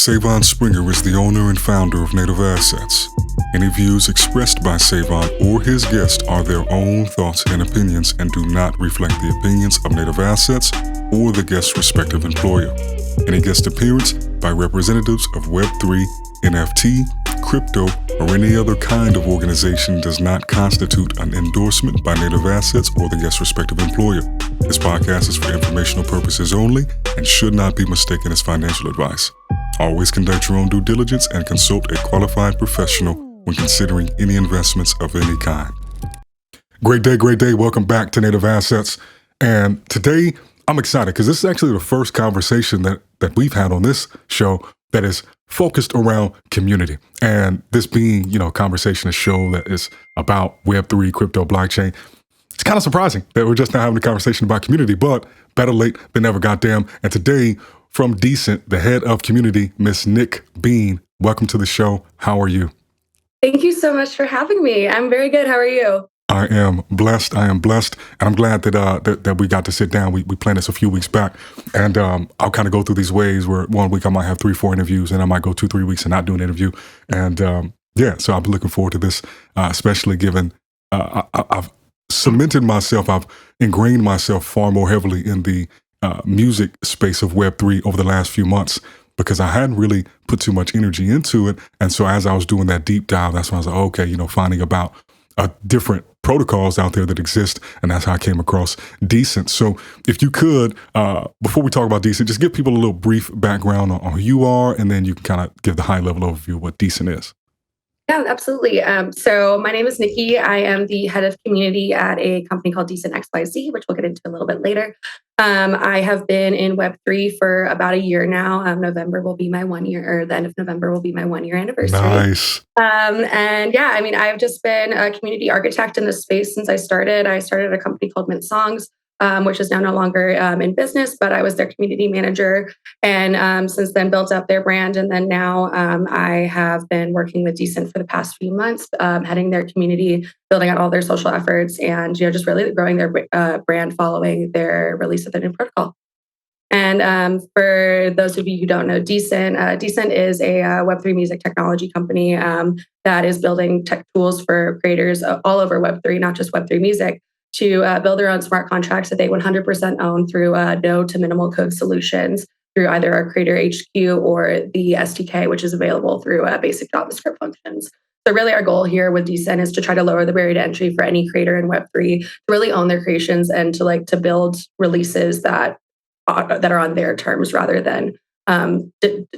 Sae'Von Springer is the owner and founder of Native Assets. Any views expressed by Sae'Von or his guest are their own thoughts and opinions and do not reflect the opinions of Native Assets or the guest's respective employer. Any guest appearance by representatives of Web3, NFT, crypto, or any other kind of organization does not constitute an endorsement by Native Assets or the guest's respective employer. This podcast is for informational purposes only and should not be mistaken as financial advice. Always conduct your own due diligence and consult a qualified professional when considering any investments of any kind. Great day. Welcome back to Native Assets. And today I'm excited because this is actually the first conversation that we've had on this show that is focused around community. And this being, a conversation, a show that is about Web3, crypto, blockchain. It's kind of surprising that we're just now having a conversation about community, but better late than never, goddamn. And today, from Decent, the head of community, Miss Nik Bean, welcome to the show. How are you? Thank you so much for having me. I'm very good. How are you? I am blessed. And I'm glad that we got to sit down. We planned this a few weeks back. And I'll kind of go through these ways where 1 week I might have 3-4 interviews, and I might go 2-3 weeks and not do an interview. And so I've been looking forward to this, especially given I've cemented myself, I've ingrained myself far more heavily in the music space of Web3 over the last few months, because I hadn't really put too much energy into it. And so as I was doing that deep dive, that's when I was like, okay, finding about different protocols out there that exist. And that's how I came across Decent. So if you could, before we talk about Decent, just give people a little brief background on who you are, and then you can kind of give the high level overview of what Decent is. Yeah, absolutely. So my name is Nikki. I am the head of community at a company called Decent XYZ, which we'll get into a little bit later. I have been in Web3 for about a year now. November will be my 1 year, or the end of November will be my 1 year anniversary. Nice. I've just been a community architect in this space since I started. I started a company called Mint Songs, which is now no longer in business, but I was their community manager, and since then built up their brand. And then now I have been working with Decent for the past few months, heading their community, building out all their social efforts, and just really growing their brand following their release of the new protocol. And for those of you who don't know Decent is a Web3 music technology company that is building tech tools for creators all over Web3, not just Web3 music, to build their own smart contracts that they 100% own through no to minimal code solutions through either our Creator HQ or the SDK, which is available through basic JavaScript functions. So really our goal here with Decent is to try to lower the barrier to entry for any creator in Web3 to really own their creations and to build releases that are on their terms rather than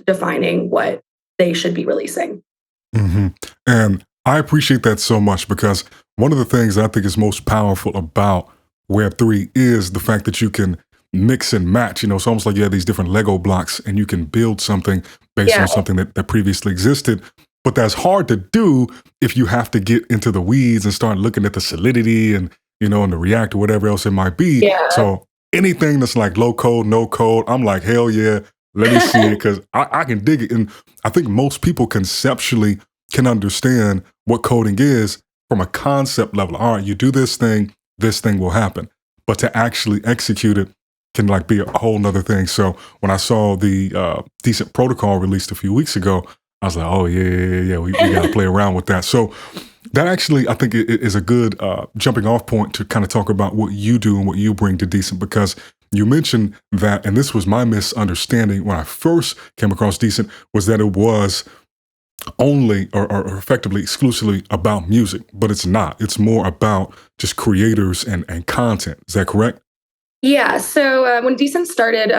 defining what they should be releasing. Mm-hmm. And I appreciate that so much, because one of the things I think is most powerful about Web3 is the fact that you can mix and match. It's almost like you have these different Lego blocks and you can build something based on something that previously existed. But that's hard to do if you have to get into the weeds and start looking at the solidity and, and the React or whatever else it might be. Yeah. So anything that's like low code, no code, I'm like, hell yeah, let me see it, because I can dig it. And I think most people conceptually can understand what coding is from a concept level. All right, you do this thing will happen. But to actually execute it can be a whole nother thing. So when I saw the Decent protocol released a few weeks ago, I was like, oh yeah, we got to play around with that. So that actually, I think, is a good jumping off point to kind of talk about what you do and what you bring to Decent, because you mentioned that, and this was my misunderstanding when I first came across Decent, was that it was only or effectively exclusively about music, but it's not. It's more about just creators and content. Is that correct? Yeah. So when Decent started,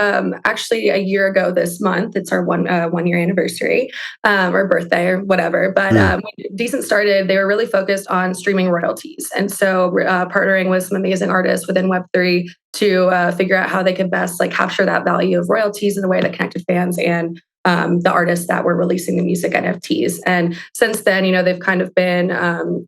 actually a year ago this month, it's our 1 year anniversary or birthday or whatever. But when Decent started, they were really focused on streaming royalties. And so partnering with some amazing artists within Web3 to figure out how they could best capture that value of royalties in a way that connected fans and the artists that were releasing the music NFTs. And since then, they've kind of been,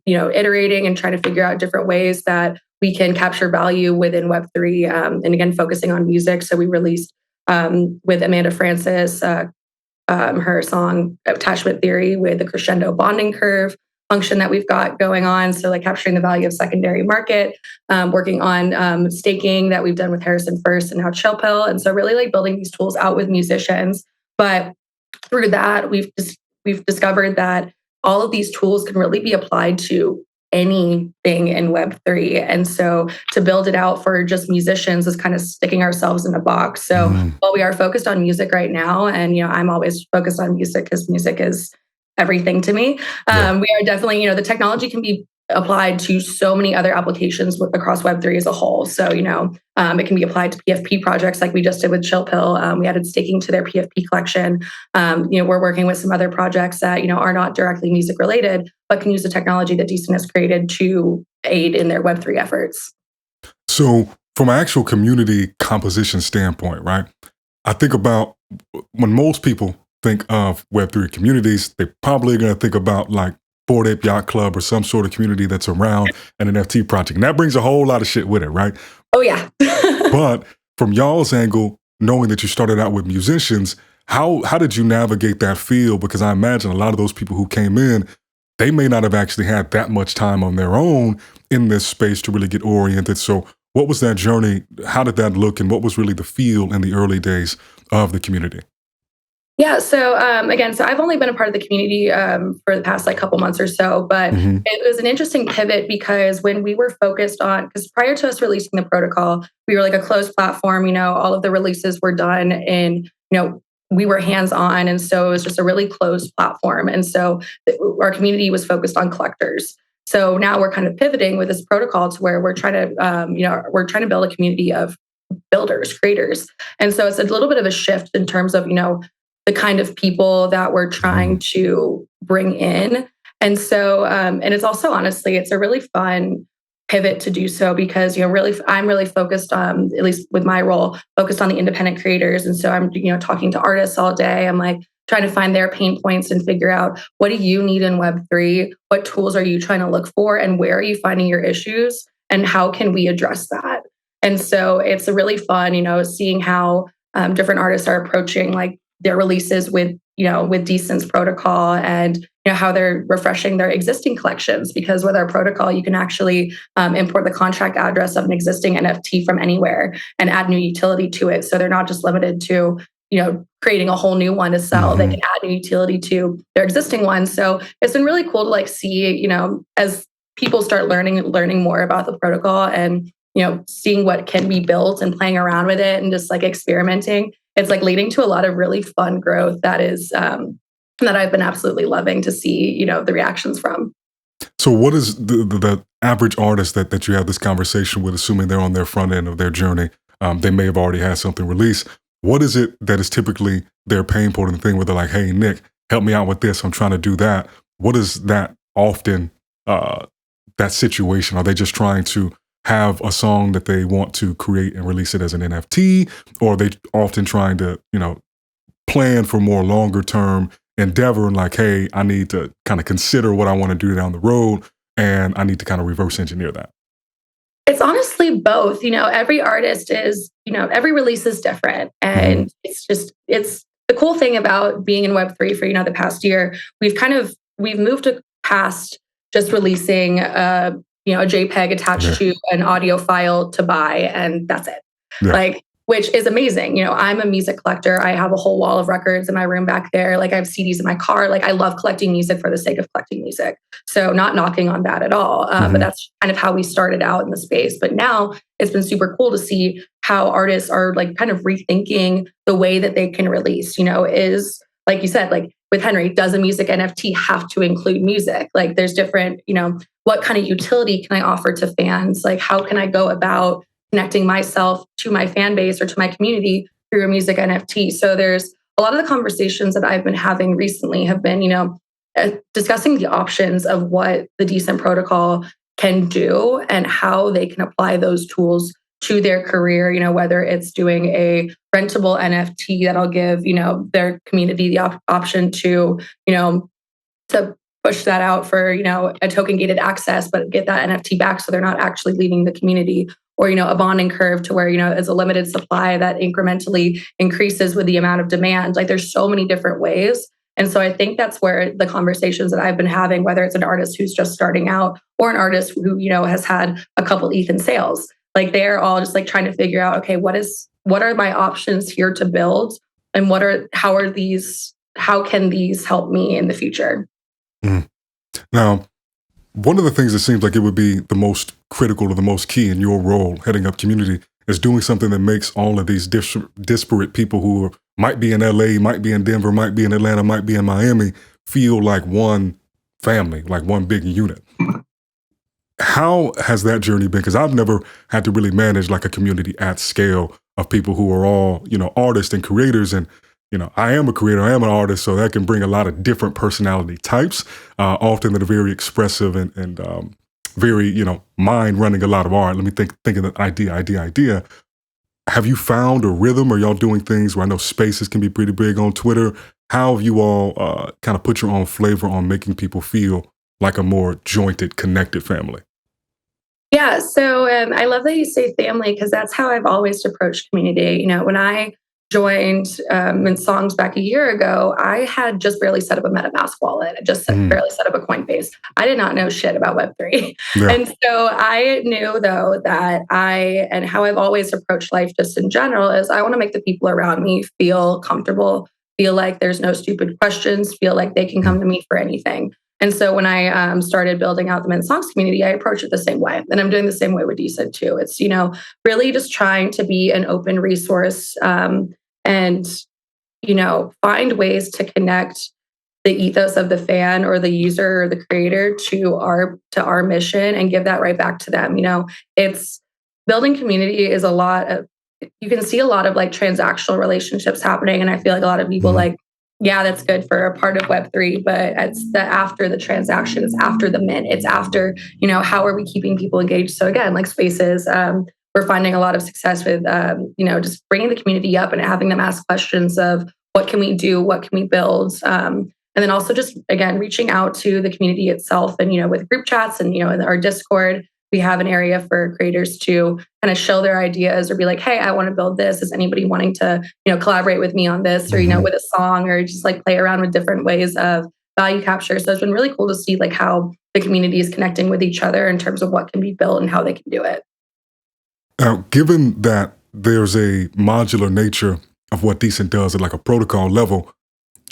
iterating and trying to figure out different ways that we can capture value within Web3, and again, focusing on music. So we released with Amanda Francis, her song Attachment Theory with the crescendo bonding curve function that we've got going on. So capturing the value of secondary market, working on staking that we've done with Harrison First and now Chill Pill. And so really building these tools out with musicians. But through that, we've discovered that all of these tools can really be applied to anything in Web3. And so to build it out for just musicians is kind of sticking ourselves in a box. So while we are focused on music right now, and I'm always focused on music because music is everything to me. We are definitely, the technology can be applied to so many other applications across Web3 as a whole. So, it can be applied to PFP projects like we just did with Chill Pill. We added staking to their PFP collection. We're working with some other projects that, are not directly music related, but can use the technology that Decent has created to aid in their Web3 efforts. So from an actual community composition standpoint, right? I think about when most people think of Web3 communities, they probably are going to think about like Bored Ape Yacht Club or some sort of community that's around an NFT project. And that brings a whole lot of shit with it, right? Oh, yeah. But from y'all's angle, knowing that you started out with musicians, how did you navigate that field? Because I imagine a lot of those people who came in, they may not have actually had that much time on their own in this space to really get oriented. So what was that journey? How did that look? And what was really the feel in the early days of the community? Yeah. So again, so I've only been a part of the community for the past couple months or so, but it was an interesting pivot because when we were focused on, because prior to us releasing the protocol, we were like a closed platform. All of the releases were done and we were hands-on, and so it was just a really closed platform. And so our community was focused on collectors. So now we're kind of pivoting with this protocol to where we're trying to build a community of builders, creators, and so it's a little bit of a shift in terms of the kind of people that we're trying to bring in. And so, and it's also, honestly, it's a really fun pivot to do so because, I'm really focused on, at least with my role, focused on the independent creators. And so I'm, talking to artists all day. I'm like trying to find their pain points and figure out, what do you need in Web3? What tools are you trying to look for? And where are you finding your issues? And how can we address that? And so it's a really fun, seeing how different artists are approaching their releases with Decent's protocol and how they're refreshing their existing collections, because with our protocol you can actually import the contract address of an existing NFT from anywhere and add new utility to it. So they're not just limited to creating a whole new one to sell. They can add new utility to their existing one. So it's been really cool to see as people start learning more about the protocol and seeing what can be built and playing around with it and just experimenting. It's leading to a lot of really fun growth that is that I've been absolutely loving to see, the reactions from. So what is the average artist that you have this conversation with, assuming they're on their front end of their journey? They may have already had something released. What is it that is typically their pain point and the thing where they're like, hey, Nick, help me out with this. I'm trying to do that. What is that often, that situation? Are they just trying to have a song that they want to create and release it as an NFT? Or are they often trying to, plan for more longer term endeavor and hey, I need to kind of consider what I want to do down the road and I need to kind of reverse engineer that? It's honestly both. Every artist is, every release is different. And it's the cool thing about being in Web3 for, the past year, we've moved past just releasing a JPEG attached to an audio file to buy, and that's it. Yeah. Which is amazing. I'm a music collector. I have a whole wall of records in my room back there. I have CDs in my car. I love collecting music for the sake of collecting music. So not knocking on that at all. But that's kind of how we started out in the space. But now it's been super cool to see how artists are kind of rethinking the way that they can release, is like you said, with Henry, does a music NFT have to include music? There's different, what kind of utility can I offer to fans? How can I go about connecting myself to my fan base or to my community through a music NFT? So there's a lot of the conversations that I've been having recently have been, discussing the options of what the Decent protocol can do and how they can apply those tools to their career, whether it's doing a rentable NFT that'll give, their community the option to, to push that out for, a token gated access, but get that NFT back so they're not actually leaving the community. Or, a bonding curve to where, it's a limited supply that incrementally increases with the amount of demand. There's so many different ways. And so I think that's where the conversations that I've been having, whether it's an artist who's just starting out or an artist who, has had a couple ETH in sales, they're all just trying to figure out, okay, what are my options here to build? And how are these how can these help me in the future? Mm. Now, one of the things that seems like it would be the most critical or the most key in your role heading up community is doing something that makes all of these disparate people who might be in LA, might be in Denver, might be in Atlanta, might be in Miami, feel like one family, like one big unit. How has that journey been? Because I've never had to really manage like a community at scale of people who are all, artists and creators. And, I am a creator, I am an artist, so that can bring a lot of different personality types, often that are very expressive and very, mind running a lot of art. Let me think of the idea. Have you found a rhythm? Are y'all doing things where I know spaces can be pretty big on Twitter? How have you all kind of put your own flavor on making people feel like a more jointed, connected family? Yeah, so I love that you say family because that's how I've always approached community. When I joined in songs back a year ago, I had just barely set up a MetaMask wallet. I just barely set up a Coinbase. I did not know shit about Web3. Yeah. And so I knew, though, that and how I've always approached life just in general is I want to make the people around me feel comfortable, feel like there's no stupid questions, feel like they can come to me for anything. And so when I started building out the Men's Songs community, I approach it the same way. And I'm doing the same way with Decent too. It's, really just trying to be an open resource and, find ways to connect the ethos of the fan or the user or the creator to our mission and give that right back to them. It's building community is a lot of, you can see a lot of like transactional relationships happening. And I feel like a lot of people yeah, that's good for a part of Web3, but it's after the transaction, it's after the mint, it's after, how are we keeping people engaged? So again, like spaces, we're finding a lot of success with, just bringing the community up and having them ask questions of what can we do? What can we build? And then also just, again, reaching out to the community itself and, with group chats and, in our Discord, we have an area for creators to kind of show their ideas or be like, hey, I want to build this. Is anybody wanting to, collaborate with me on this or, with a song or just like play around with different ways of value capture. So it's been really cool to see like how the community is connecting with each other in terms of what can be built and how they can do it. Now, given that there's a modular nature of what Decent does at like a protocol level,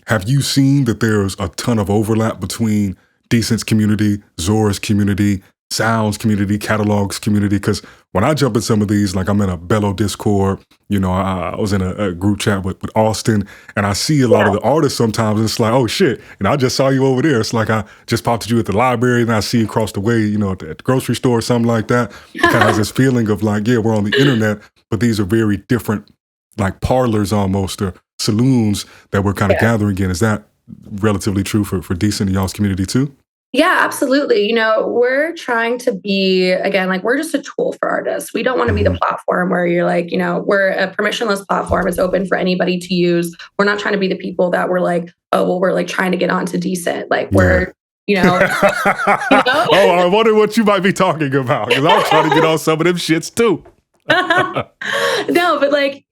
have you seen that there's a ton of overlap between Decent's community, Zora's community, Sounds community, Catalogs community? Because when I jump in some of these, like I'm in a Bello Discord, I was in a group chat with Austin, and I see a lot of the artists sometimes, and it's like, oh shit, I just saw you over there. It's like I just popped at you at the library, and I see you across the way, at the grocery store or something like that. It kind of has this feeling of like, yeah, we're on the internet, but these are very different, like parlors almost, or saloons that we're kind of gathering in. Is that relatively true for Decent and y'all's community too? Yeah, absolutely. We're trying to be, again, like we're just a tool for artists. We don't want to be the platform where you're like, we're a permissionless platform. It's open for anybody to use. We're not trying to be the people that we're like, oh, well, we're like trying to get onto Decent. Like we're, Oh, I wonder what you might be talking about because I'm trying to get on some of them shits too. No, but like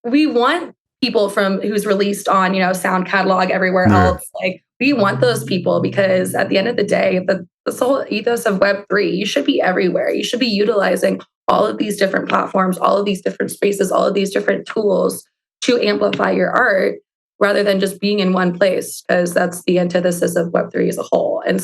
we want people from who's released on, Sound Catalog everywhere else. Like we want those people because at the end of the day, the whole ethos of Web3, you should be everywhere. You should be utilizing all of these different platforms, all of these different spaces, all of these different tools to amplify your art rather than just being in one place, because that's the antithesis of Web3 as a whole. And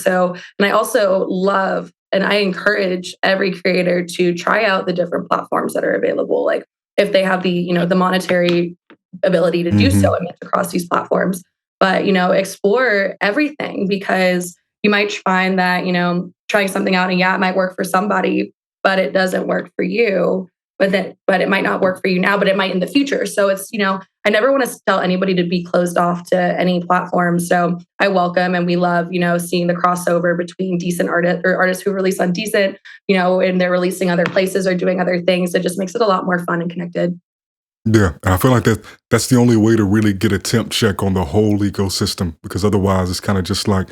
I also love and I encourage every creator to try out the different platforms that are available. Like if they have the, the monetary ability to do so and mint across these platforms. But, explore everything because you might find that, trying something out and it might work for somebody, but it doesn't work for you. But it might not work for you now, but it might in the future. So it's, I never want to tell anybody to be closed off to any platform. So I welcome and we love, seeing the crossover between Decent artists or artists who release on Decent, and they're releasing other places or doing other things. It just makes it a lot more fun and connected. Yeah, and I feel like that's the only way to really get a temp check on the whole ecosystem, because otherwise it's kind of just like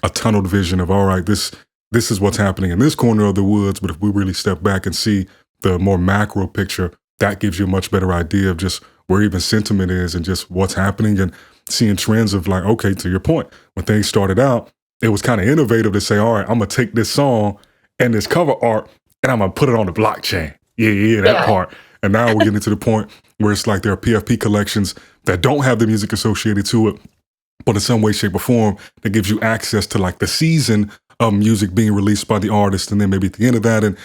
a tunneled vision of, all right, this is what's happening in this corner of the woods, but if we really step back and see the more macro picture, that gives you a much better idea of just where even sentiment is and just what's happening and seeing trends of like, okay, to your point, when things started out, it was kind of innovative to say, all right, I'm going to take this song and this cover art and I'm going to put it on the blockchain. Yeah, that part. And now we're getting to the point where it's like there are PFP collections that don't have the music associated to it, but in some way, shape, or form, that gives you access to like the season of music being released by the artist, and then maybe at the end of that, and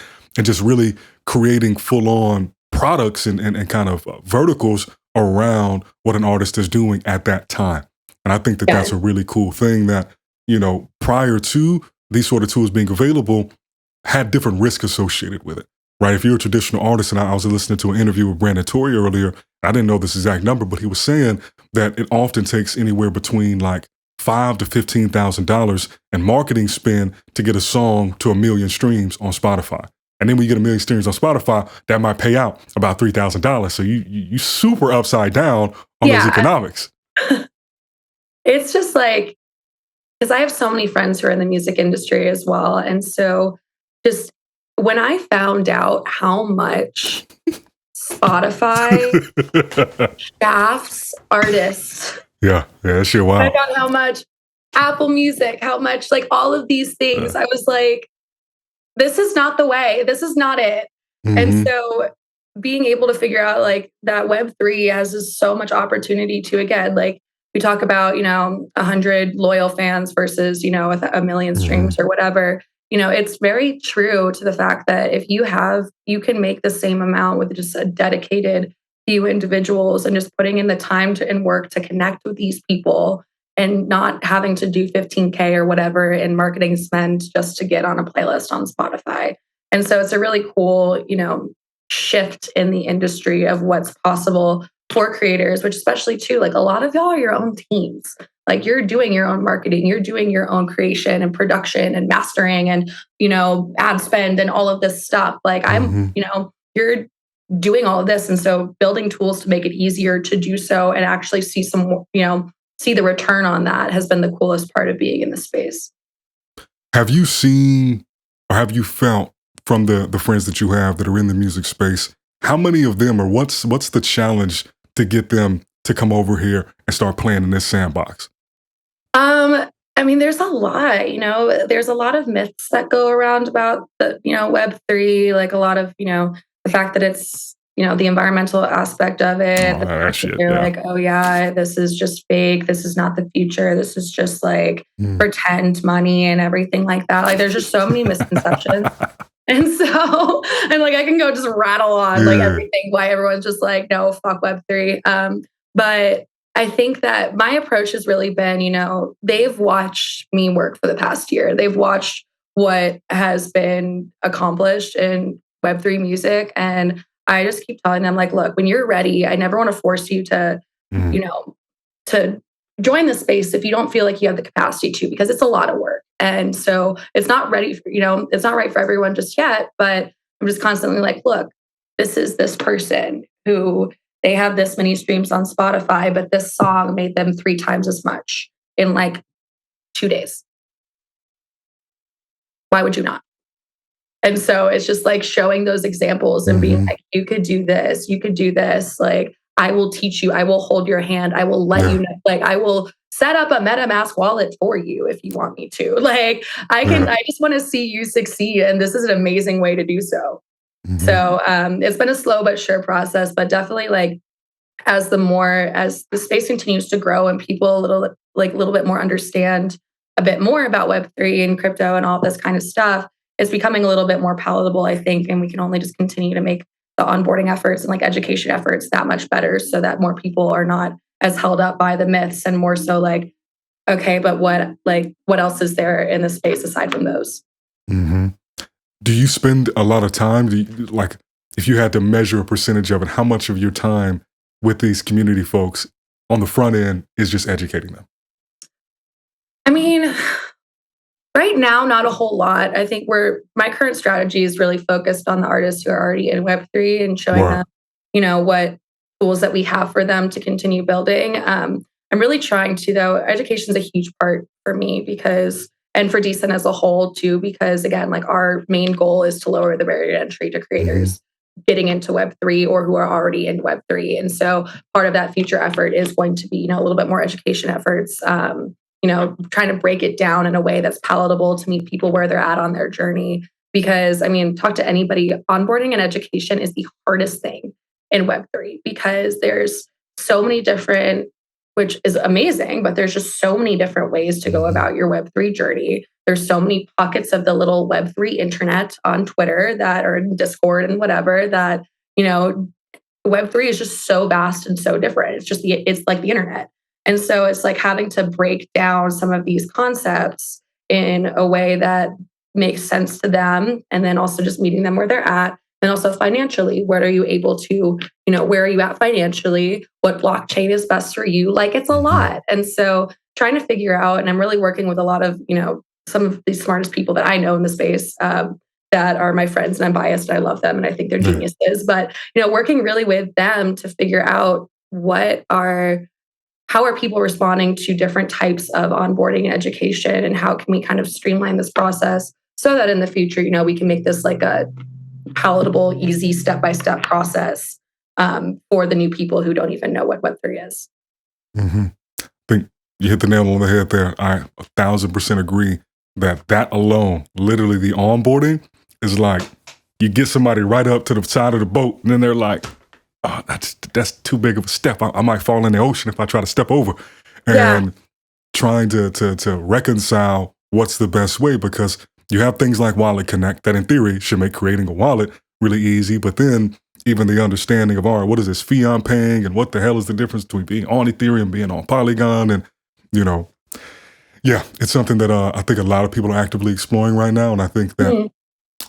just really creating full on products and kind of verticals around what an artist is doing at that time. And I think that Yeah. that's a really cool thing that, prior to these sort of tools being available, had different risk associated with it, right? If you're a traditional artist, and I was listening to an interview with Brandon Tory earlier, I didn't know this exact number, but he was saying that it often takes anywhere between like $5,000 to $15,000 in marketing spend to get a song to 1 million streams on Spotify. And then when you get 1 million streams on Spotify, that might pay out about $3,000. So you super upside down on those economics. It's just like, because I have so many friends who are in the music industry as well. And so just when I found out how much Spotify shafts artists. Yeah, that shit wild. I found out how much Apple Music, how much like all of these things. I was like, this is not the way. This is not it. Mm-hmm. And so being able to figure out like that Web3 has so much opportunity to, again, like we talk about, 100 loyal fans versus, 1 million streams or whatever. It's very true to the fact that if you can make the same amount with just a dedicated few individuals and just putting in the time and work to connect with these people and not having to do 15K or whatever in marketing spend just to get on a playlist on Spotify. And so it's a really cool, shift in the industry of what's possible for creators, which especially too, like a lot of y'all are your own teams. Like you're doing your own marketing, you're doing your own creation and production and mastering and, ad spend and all of this stuff. Like you're doing all of this. And so building tools to make it easier to do so and actually see see the return on that has been the coolest part of being in the space. Have you seen or have you felt from the friends that you have that are in the music space, how many of them, or what's the challenge to get them to come over here and start playing in this sandbox? There's a lot, there's a lot of myths that go around about the, Web3, like a lot of, the fact that it's, the environmental aspect of it. Oh, that shit, they're yeah. like, oh yeah, this is just fake. This is not the future. This is just like pretend money and everything like that. Like there's just so many misconceptions. And so, and like I can go just rattle on like everything, why everyone's just like, no, fuck Web3. But I think that my approach has really been, they've watched me work for the past year. They've watched what has been accomplished in Web3 music. And I just keep telling them, like, look, when you're ready, I never want to force you to, to join the space if you don't feel like you have the capacity to, because it's a lot of work. And so it's not ready for, it's not right for everyone just yet, but I'm just constantly like, look, this is this person who they have this many streams on Spotify, but this song made them 3 times as much in like 2 days. Why would you not? And so it's just like showing those examples and being like, you could do this, you could do this. Like, I will teach you, I will hold your hand, I will let you know, like, I will set up a MetaMask wallet for you if you want me to. Like, I just want to see you succeed. And this is an amazing way to do so. So it's been a slow but sure process, but definitely like as the space continues to grow and people a little bit more understand a bit more about Web3 and crypto and all this kind of stuff, it's becoming a little bit more palatable, I think. And we can only just continue to make the onboarding efforts and like education efforts that much better so that more people are not as held up by the myths and more so like, okay, but what else is there in the space aside from those? Do you spend a lot of time, like if you had to measure a percentage of it, how much of your time with these community folks on the front end is just educating them? Right now, not a whole lot. I think my current strategy is really focused on the artists who are already in Web3 and showing them, what tools that we have for them to continue building. I'm really trying to, though, education is a huge part for me and for Decent as a whole too, because again, like our main goal is to lower the barrier to entry to creators getting into Web3 or who are already in Web3. And so part of that future effort is going to be, a little bit more education efforts, trying to break it down in a way that's palatable to meet people where they're at on their journey. Because talk to anybody, onboarding and education is the hardest thing in Web3 because there's so many different, which is amazing, but there's just so many different ways to go about your Web3 journey. There's so many pockets of the little Web3 internet on Twitter that or in Discord and whatever that, Web3 is just so vast and so different. It's like the internet. And so it's like having to break down some of these concepts in a way that makes sense to them. And then also just meeting them where they're at. And also financially, what are you able to, where are you at financially? What blockchain is best for you? Like it's a lot. And so trying to figure out, and I'm really working with a lot of, some of the smartest people that I know in the space that are my friends, and I'm biased and I love them and I think they're geniuses. But, working really with them to figure out how are people responding to different types of onboarding and education, and how can we kind of streamline this process so that in the future, we can make this like a palatable, easy step-by-step process for the new people who don't even know what Web3 is. I think you hit the nail on the head there. I 1,000% agree that alone, literally the onboarding is like, you get somebody right up to the side of the boat and then they're like, oh, that's too big of a step. I might fall in the ocean if I try to step over. And trying to reconcile what's the best way, because you have things like Wallet Connect that in theory should make creating a wallet really easy. But then even the understanding of, all right, what is this fee I'm paying? And what the hell is the difference between being on Ethereum and being on Polygon? And, it's something that I think a lot of people are actively exploring right now. And I think that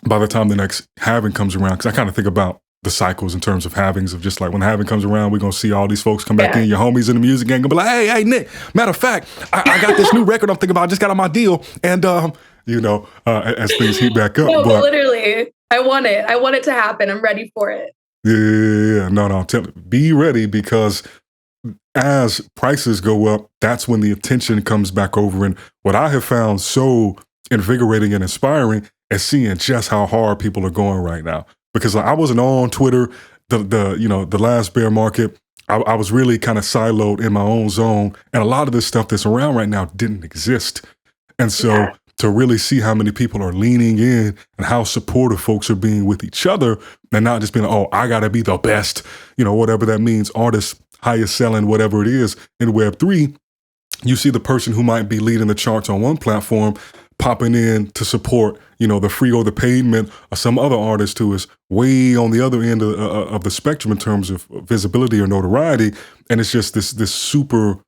by the time the next halving comes around, because I kind of think about the cycles in terms of halvings of just like when the halving comes around, we're going to see all these folks come back in, your homies in the music gang, going to be like, hey, Nick, matter of fact, I got this new record I'm thinking about, I just got on my deal. And, as things heat back up. No, but literally, I want it to happen. I'm ready for it. Yeah. No, be ready, because as prices go up, that's when the attention comes back over. And what I have found so invigorating and inspiring is seeing just how hard people are going right now. Because I wasn't on Twitter the last bear market. I was really kind of siloed in my own zone, and a lot of this stuff that's around right now didn't exist. And so to really see how many people are leaning in and how supportive folks are being with each other, and not just being like, oh, I gotta be the best, whatever that means, artist, highest selling, whatever it is in Web3, you see the person who might be leading the charts on one platform popping in to support, the free or the payment, or some other artist who is way on the other end of the spectrum in terms of visibility or notoriety. And it's just this super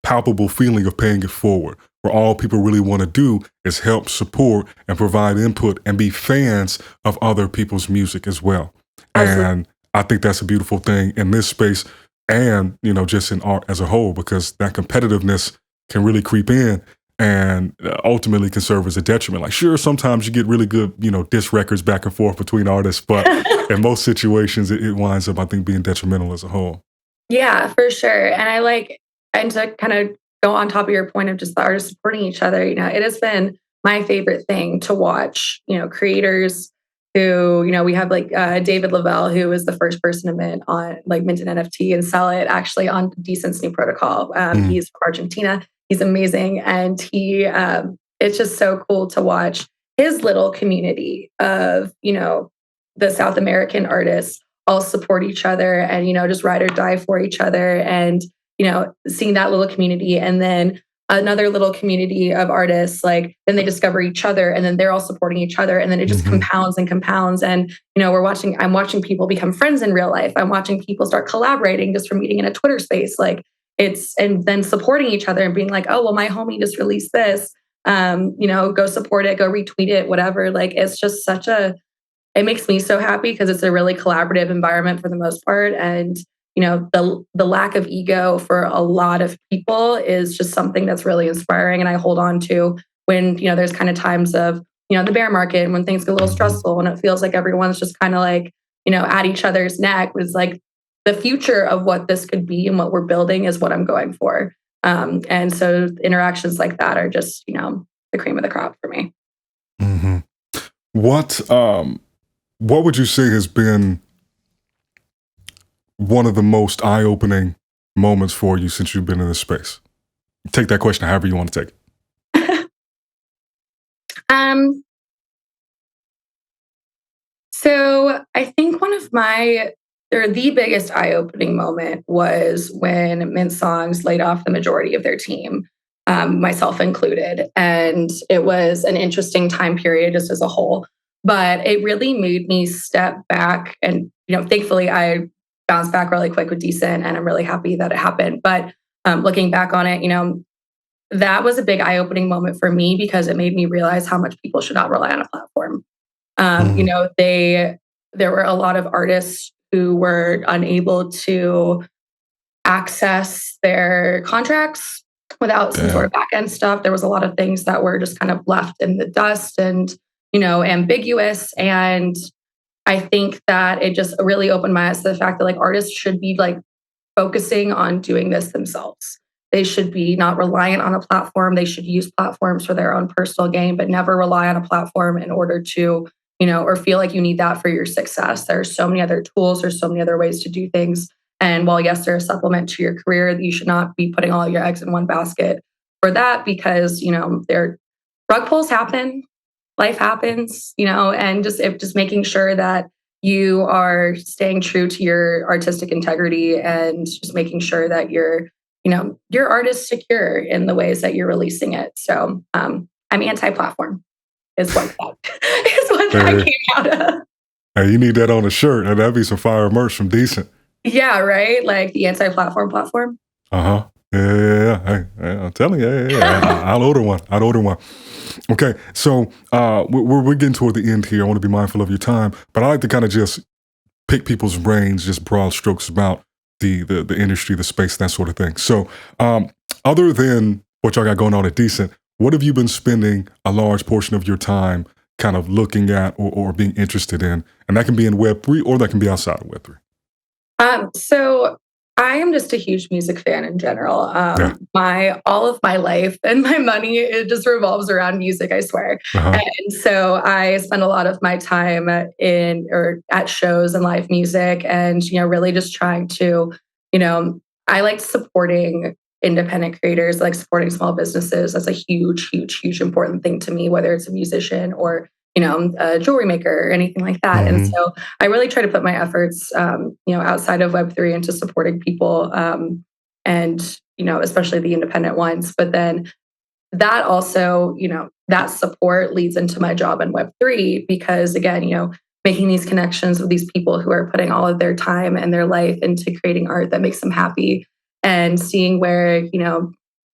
palpable feeling of paying it forward, where all people really want to do is help support and provide input and be fans of other people's music as well. Absolutely. And I think that's a beautiful thing in this space and, just in art as a whole, because that competitiveness can really creep in and ultimately can serve as a detriment. Like, sure, sometimes you get really good, diss records back and forth between artists, but in most situations, it winds up, I think, being detrimental as a whole. Yeah, for sure. And to kind of go on top of your point of just the artists supporting each other, it has been my favorite thing to watch, creators who, we have like David Lavelle, who was the first person to mint an NFT and sell it actually on Decent's new protocol. He's from Argentina. He's amazing. And it's just so cool to watch his little community of, the South American artists all support each other and, just ride or die for each other. And, seeing that little community, and then another little community of artists, like then they discover each other and then they're all supporting each other. And then it just compounds and compounds. And, I'm watching people become friends in real life. I'm watching people start collaborating just from meeting in a Twitter space. And then supporting each other and being like, oh, well, my homie just released this, go support it, go retweet it, whatever. Like, it's just it makes me so happy because it's a really collaborative environment for the most part. And, the lack of ego for a lot of people is just something that's really inspiring. And I hold on to when, there's kind of times of, the bear market and when things get a little stressful and it feels like everyone's just kind of like, at each other's neck. Was like, the future of what this could be and what we're building is what I'm going for. And so interactions like that are just, the cream of the crop for me. What would you say has been one of the most eye-opening moments for you since you've been in this space? Take that question however you want to take it. So I think one of my the biggest eye-opening moment was when Mint Songs laid off the majority of their team, myself included. And it was an interesting time period just as a whole. But it really made me step back and, thankfully I bounced back really quick with Decent and I'm really happy that it happened. But looking back on it, that was a big eye-opening moment for me because it made me realize how much people should not rely on a platform. There were a lot of artists who were unable to access their contracts without some sort of back end stuff. There was a lot of things that were just kind of left in the dust and, ambiguous. And I think that it just really opened my eyes to the fact that like artists should be like focusing on doing this themselves. They should be not reliant on a platform. They should use platforms for their own personal gain, but never rely on a platform in order to, or feel like you need that for your success. There are so many other tools. There's so many other ways to do things. And while, yes, they're a supplement to your career, you should not be putting all your eggs in one basket for that because, their rug pulls happen, life happens, and just making sure that you are staying true to your artistic integrity and just making sure that your art is secure in the ways that you're releasing it. So I'm anti-platform is what that came out of. Hey, you need that on a shirt. And that'd be some fire merch from Decent. Yeah, right? Like the anti-platform platform. Uh-huh. Yeah. Hey, I'm telling you, I'll order one. Okay, so we're getting toward the end here. I want to be mindful of your time, but I like to kind of just pick people's brains, just broad strokes about the industry, the space, that sort of thing. So other than what y'all got going on at Decent, what have you been spending a large portion of your time kind of looking at or being interested in? And that can be in Web3 or that can be outside of Web3. So I am just a huge music fan in general. All of my life and my money, it just revolves around music, I swear. And so I spend a lot of my time at shows and live music and, really just trying to, I like supporting independent creators, like supporting small businesses. That's a huge, huge, huge important thing to me, whether it's a musician or a jewelry maker or anything like that. And so I really try to put my efforts, outside of Web3 into supporting people and, especially the independent ones. But then that also, that support leads into my job in Web3 because again, making these connections with these people who are putting all of their time and their life into creating art that makes them happy and seeing where,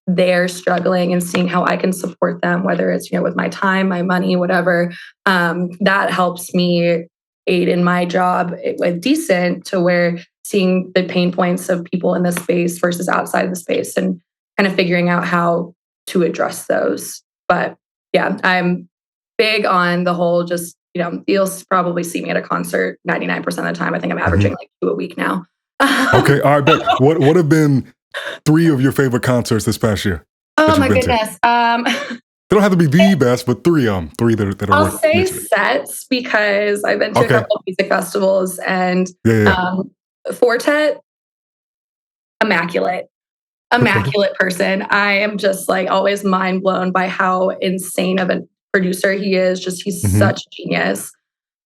they're struggling and seeing how I can support them, whether it's, with my time, my money, whatever, that helps me aid in my job with Decent to where seeing the pain points of people in this space versus outside of the space and kind of figuring out how to address those. But yeah, I'm big on the whole just, you'll probably see me at a concert 99% of the time. I think I'm averaging like 2 a week now. Okay, all right, but what have been 3 of your favorite concerts this past year? Oh my goodness. They don't have to be the best, but 3 of them. 3 that are I'll worth say mentioning. Sets because I've been to a couple of music festivals and Fortet, immaculate person. I am just like always mind blown by how insane of a producer he is. Just he's such a genius.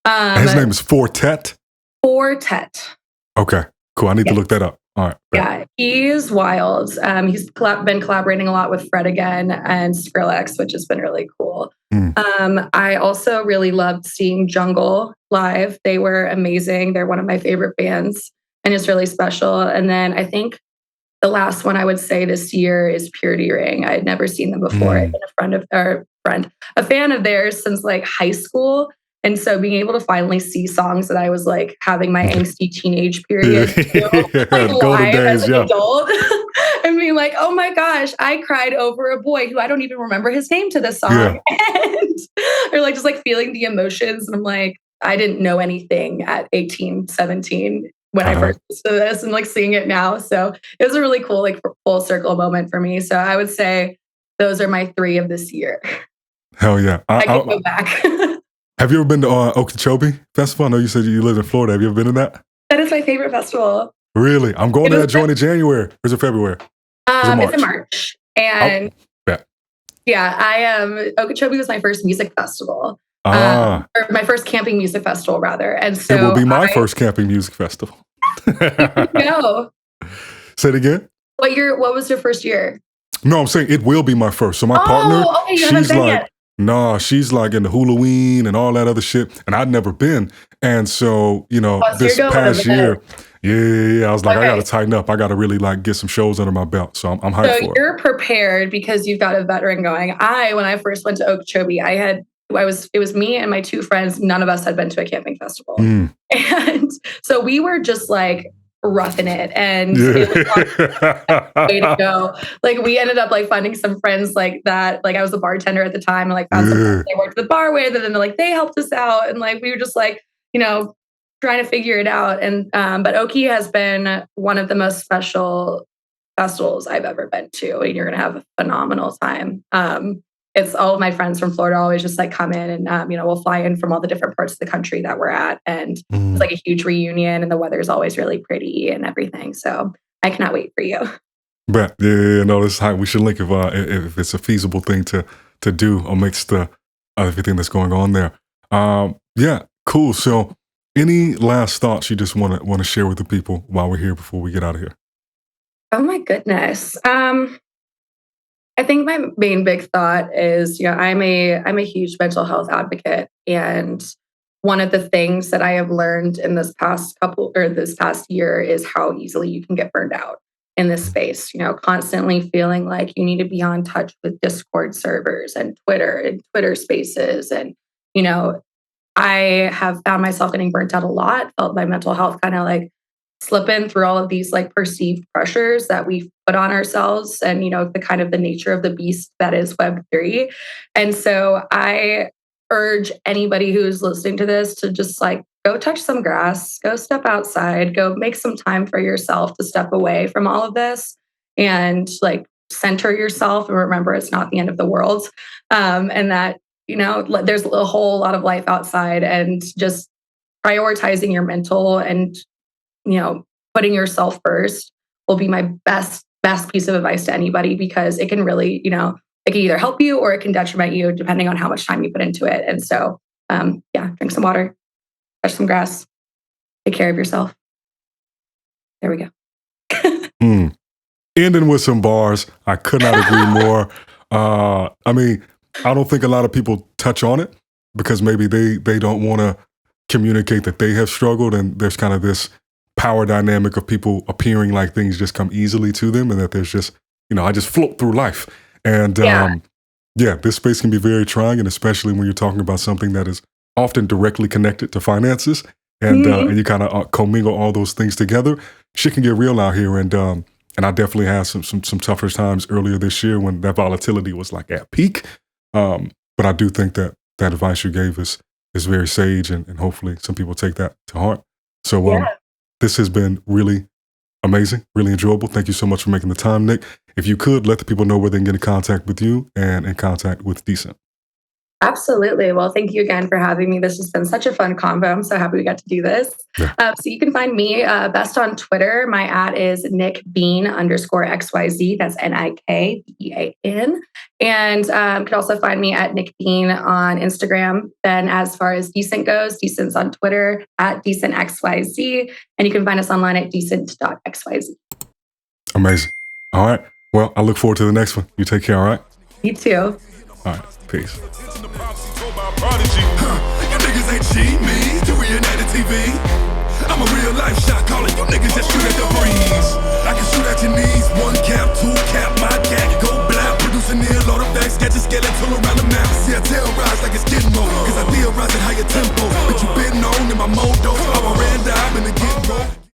His name is Fortet? Fortet. Okay, cool. I need to look that up. All right. Yeah, he's wild. He's been collaborating a lot with Fred again and Skrillex, which has been really cool. I also really loved seeing Jungle live. They were amazing. They're one of my favorite bands and it's really special. And then I think the last one I would say this year is Purity Ring. I had never seen them before. I've been a fan of theirs since like high school. And so being able to finally see songs that I was like having my angsty teenage period live as an adult and being like, oh my gosh, I cried over a boy who I don't even remember his name to this song. And or like just like feeling the emotions. And I'm like, I didn't know anything at 18, 17 when I first listened to this and like seeing it now. So it was a really cool, like full circle moment for me. So I would say those are my 3 of this year. Hell yeah. I can go back. Have you ever been to Okeechobee Festival? I know you said you live in Florida. Have you ever been to that? That is my favorite festival. Really? I'm going to that joint in January. Or is it February? It's in March. And Okeechobee was my first music festival. Or my first camping music festival, rather. And so it will be my first camping music festival. No. Say it again. What was your first year? No, I'm saying it will be my first. So my partner, Okay, you haven't she's been like, yet. nah, she's like into Halloween and all that other shit. And I'd never been. And so, So this you're going past to bed. year, I was like, I got Okay. to tighten up. I got to really like get some shows under my belt. So I'm hyped So for it. you're prepared because you've got a veteran going. When I first went to Okeechobee, it was me and my two friends. None of us had been to a camping festival. Mm. And so we were just like roughing it. And it was like way to go. Like we ended up like finding some friends like that. Like I was a bartender at the time and like found some friends they worked at the bar with. And then like they helped us out. And like we were just like, trying to figure it out. And but Okie has been one of the most special festivals I've ever been to. And you're gonna have a phenomenal time. It's all of my friends from Florida always just like come in and we'll fly in from all the different parts of the country that we're at, and it's like a huge reunion, and the weather's always really pretty and everything. So I cannot wait for you. But no, this is how we should link if it's a feasible thing to do amidst everything that's going on there. Yeah, cool. So any last thoughts you just want to share with the people while we're here before we get out of here? Oh my goodness. I think my main big thought is, I'm a huge mental health advocate, and one of the things that I have learned in this past year is how easily you can get burned out in this space. Constantly feeling like you need to be on touch with Discord servers and Twitter Spaces, and I have found myself getting burnt out a lot. Felt my mental health kind of like slipping through all of these like perceived pressures that we put on ourselves, and the kind of the nature of the beast that is Web3. And so I urge anybody who's listening to this to just like go touch some grass, go step outside, go make some time for yourself to step away from all of this and like center yourself and remember it's not the end of the world, and that there's a whole lot of life outside, and just prioritizing your mental and putting yourself first will be my best piece of advice to anybody, because it can really, it can either help you or it can detriment you depending on how much time you put into it. And so, drink some water, touch some grass, take care of yourself. There we go. Ending with some bars. I could not agree more. I mean, I don't think a lot of people touch on it because maybe they don't want to communicate that they have struggled, and there's kind of this power dynamic of people appearing like things just come easily to them, and that there's just, I just float through life. And this space can be very trying, and especially when you're talking about something that is often directly connected to finances, and you kind of commingle all those things together. Shit can get real out here, and I definitely had some tougher times earlier this year when that volatility was like at peak. But I do think that advice you gave is very sage, and hopefully some people take that to heart. So this has been really amazing, really enjoyable. Thank you so much for making the time, Nik. If you could, let the people know where they can get in contact with you and in contact with Decent. Absolutely. Well, thank you again for having me. This has been such a fun convo. I'm so happy we got to do this. Yeah. So you can find me best on Twitter. My @ is Nik Bean _XYZ. That's NIKBEAN. And you can also find me at Nik Bean on Instagram. Then as far as Decent goes, Decent's on Twitter at DecentXYZ. And you can find us online at decent.xyz. Amazing. All right. Well, I look forward to the next one. You take care, all right? You too. All right. Peace. You niggas ain't cheat me, you reenacted TV. I'm a real life shot caller, you niggas just shoot at the breeze. I can shoot at your knees, 1 cap, 2 cap, my cat, go black, producing near load of facts, catch a skeleton around the mouth. See I terrorize like it's getting